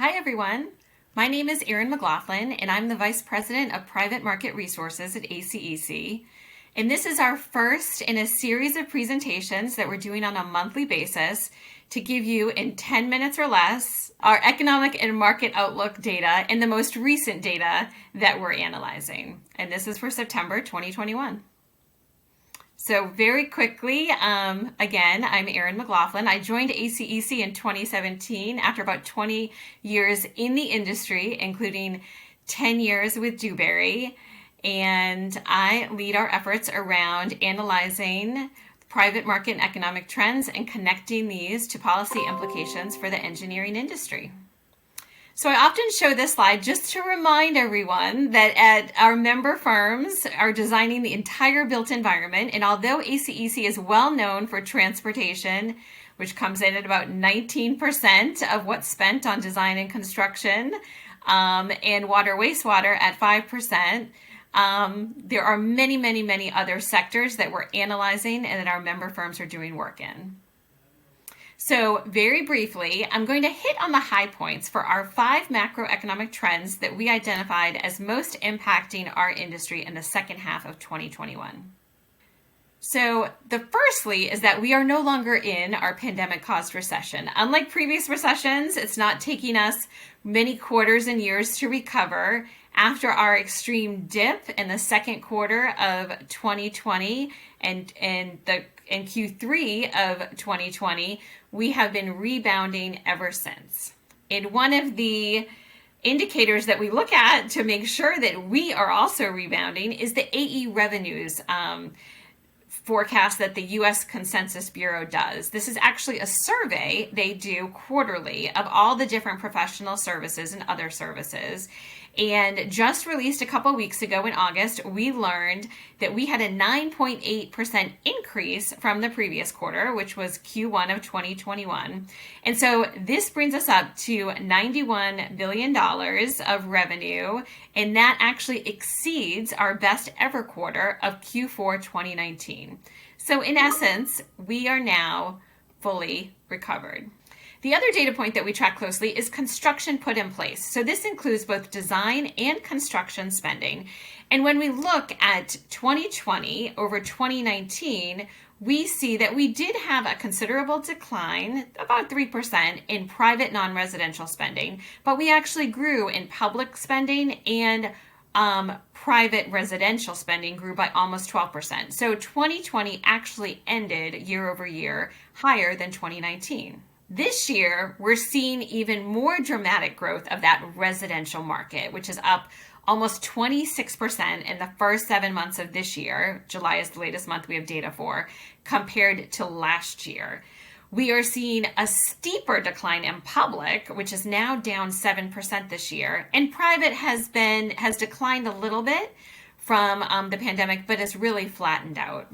Hi, everyone. My name is Erin McLaughlin, and I'm the Vice President of Private Market Resources at ACEC. And this is our first in a series of presentations that we're doing on a monthly basis to give you, in 10 minutes or less, our economic and market outlook data and the most recent data that we're analyzing. And this is for September 2021. So very quickly, again, I'm Erin McLaughlin. I joined ACEC in 2017 after about 20 years in the industry, including 10 years with Dewberry. And I lead our efforts around analyzing private market and economic trends and connecting these to policy implications for the engineering industry. So I often show this slide just to remind everyone that at our member firms are designing the entire built environment. And although ACEC is well known for transportation, which comes in at about 19% of what's spent on design and construction, and water wastewater at 5%, there are many other sectors that we're analyzing and that our member firms are doing work in. So very briefly, I'm going to hit on the high points for our 5 macroeconomic trends that we identified as most impacting our industry in the second half of 2021. So the firstly is that we are no longer in our pandemic-caused recession. Unlike previous recessions, it's not taking us many quarters and years to recover. After our extreme dip in the second quarter of 2020 and in Q3 of 2020, we have been rebounding ever since. And one of the indicators that we look at to make sure that we are also rebounding is the AE revenues forecast that the U.S. Consensus Bureau does. This is actually a survey they do quarterly of all the different professional services and other services. And just released a couple weeks ago in August, we learned that we had a 9.8% increase from the previous quarter, which was Q1 of 2021. And so this brings us up to $91 billion of revenue, and that actually exceeds our best ever quarter of Q4 2019. So in essence, we are now fully recovered. The other data point that we track closely is construction put in place. So this includes both design and construction spending. And when we look at 2020 over 2019, we see that we did have a considerable decline, about 3%, in private non-residential spending, but we actually grew in public spending, and private residential spending grew by almost 12%. So 2020 actually ended year over year higher than 2019. This year, we're seeing even more dramatic growth of that residential market, which is up almost 26% in the first 7 months of this year. July is the latest month we have data for, compared to last year. We are seeing a steeper decline in public, which is now down 7% this year. And private has declined a little bit from the pandemic, but has really flattened out.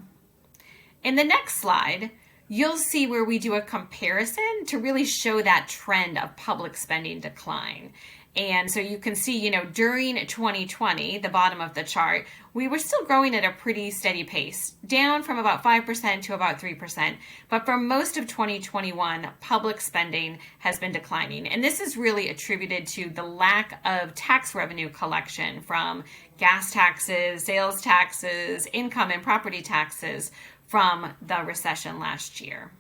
In the next slide, you'll see where we do a comparison to really show that trend of public spending decline. And so you can see, during 2020, the bottom of the chart, we were still growing at a pretty steady pace, down from about 5% to about 3%. But for most of 2021, public spending has been declining. And this is really attributed to the lack of tax revenue collection from gas taxes, sales taxes, income and property taxes from the recession last year.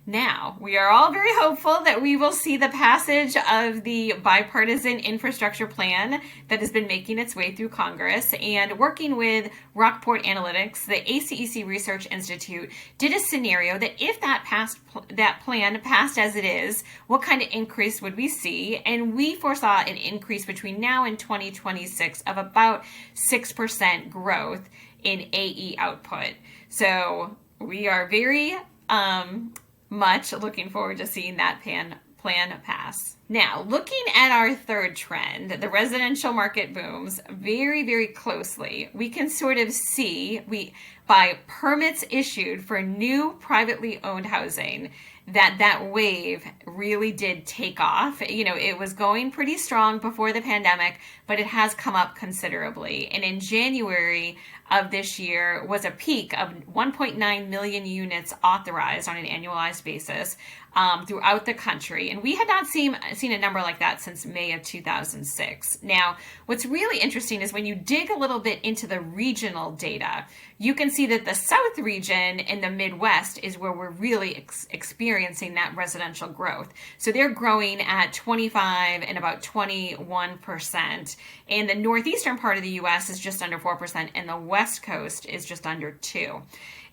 Now, we are all very hopeful that we will see the passage of the Bipartisan Infrastructure Plan that has been making its way through Congress. And working with Rockport Analytics, the ACEC Research Institute did a scenario that if that plan passed as it is, what kind of increase would we see? And we foresaw an increase between now and 2026 of about 6% growth in AE output. So we are very much looking forward to seeing that plan pass. Now, looking at our third trend, the residential market booms, very closely, we can sort of see by permits issued for new privately owned housing that wave really did take off. It was going pretty strong before the pandemic, but it has come up considerably. And in January of this year was a peak of 1.9 million units authorized on an annualized basis, throughout the country. And we had not seen a number like that since May of 2006. Now, what's really interesting is when you dig a little bit into the regional data, you can see that the South region and the Midwest is where we're really experiencing that residential growth. So they're growing at 25 and about 21%. And the northeastern part of the U.S. is just under 4%, and the West Coast is just under 2%.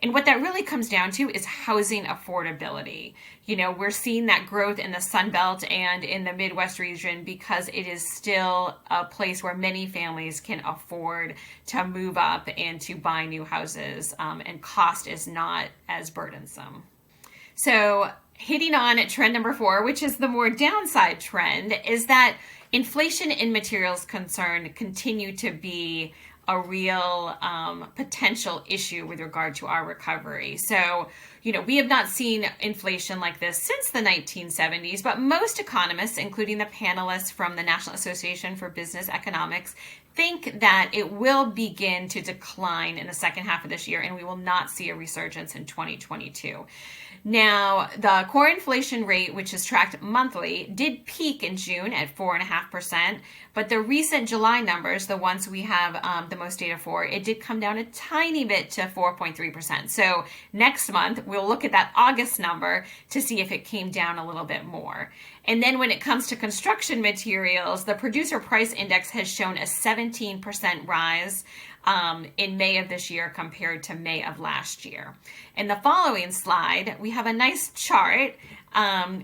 And what that really comes down to is housing affordability. We're seeing that growth in the Sun Belt and in the Midwest region because it is still a place where many families can afford to move up and to buy new houses, and cost is not as burdensome. So hitting on trend number 4, which is the more downside trend, is that inflation and materials concern continue to be a real potential issue with regard to our recovery. So, we have not seen inflation like this since the 1970s, but most economists, including the panelists from the National Association for Business Economics, think that it will begin to decline in the second half of this year, and we will not see a resurgence in 2022. Now, the core inflation rate, which is tracked monthly, did peak in June at 4.5%, but the recent July numbers, the ones we have the most data for, it did come down a tiny bit to 4.3%. So next month, we'll look at that August number to see if it came down a little bit more. And then when it comes to construction materials, the producer price index has shown a 17% rise in May of this year compared to May of last year. In the following slide, we have a nice chart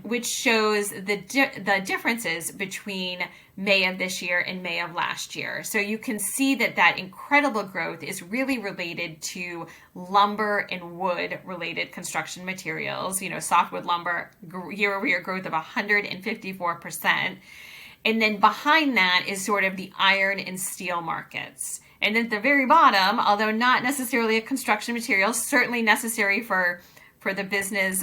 which shows the differences between May of this year and May of last year. So you can see that incredible growth is really related to lumber and wood related construction materials. Softwood lumber year-over-year growth of 154%. And then behind that is sort of the iron and steel markets. And at the very bottom, although not necessarily a construction material, certainly necessary for the business,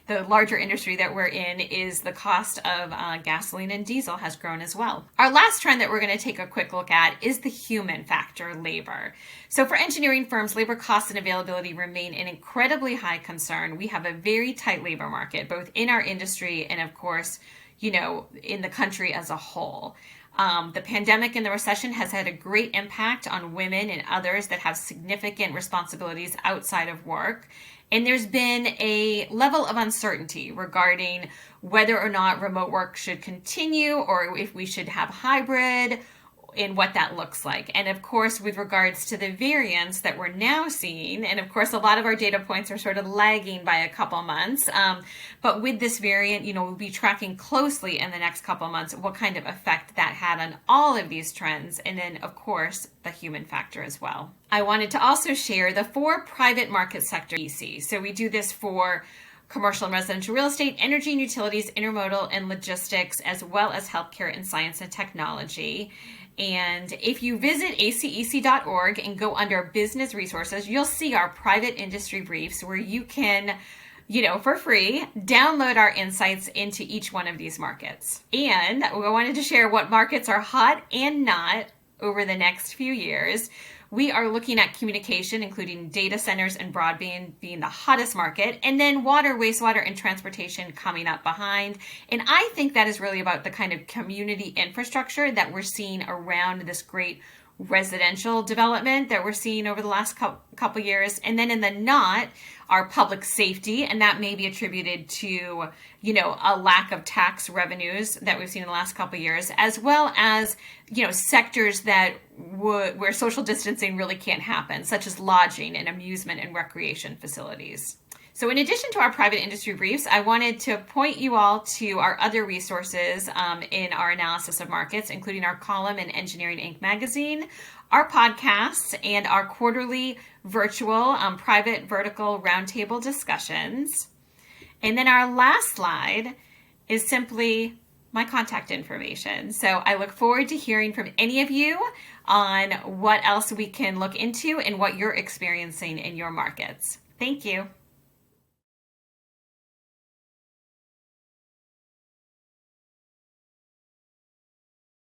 the larger industry that we're in, is the cost of gasoline and diesel has grown as well. Our last trend that we're going to take a quick look at is the human factor, labor. So for engineering firms, labor costs and availability remain an incredibly high concern. We have a very tight labor market, both in our industry and, of course, in the country as a whole. The pandemic and the recession has had a great impact on women and others that have significant responsibilities outside of work. And there's been a level of uncertainty regarding whether or not remote work should continue or if we should have hybrid and what that looks like. And of course, with regards to the variants that we're now seeing, and of course, a lot of our data points are sort of lagging by a couple months. But with this variant, we'll be tracking closely in the next couple months what kind of effect that had on all of these trends. And then, of course, the human factor as well. I wanted to also share the 4 private market sector ACEC. So we do this for commercial and residential real estate, energy and utilities, intermodal and logistics, as well as healthcare and science and technology. And if you visit acec.org and go under business resources, you'll see our private industry briefs where you can, for free, download our insights into each one of these markets. And we wanted to share what markets are hot and not over the next few years. We are looking at communication, including data centers and broadband being the hottest market, and then water, wastewater, and transportation coming up behind. And I think that is really about the kind of community infrastructure that we're seeing around this great residential development that we're seeing over the last couple years. And then in the not, our public safety, and that may be attributed to, a lack of tax revenues that we've seen in the last couple years, as well as, sectors that where social distancing really can't happen, such as lodging and amusement and recreation facilities. So in addition to our private industry briefs, I wanted to point you all to our other resources in our analysis of markets, including our column in Engineering Inc. magazine, our podcasts, and our quarterly virtual private vertical roundtable discussions. And then our last slide is simply my contact information. So I look forward to hearing from any of you on what else we can look into and what you're experiencing in your markets. Thank you.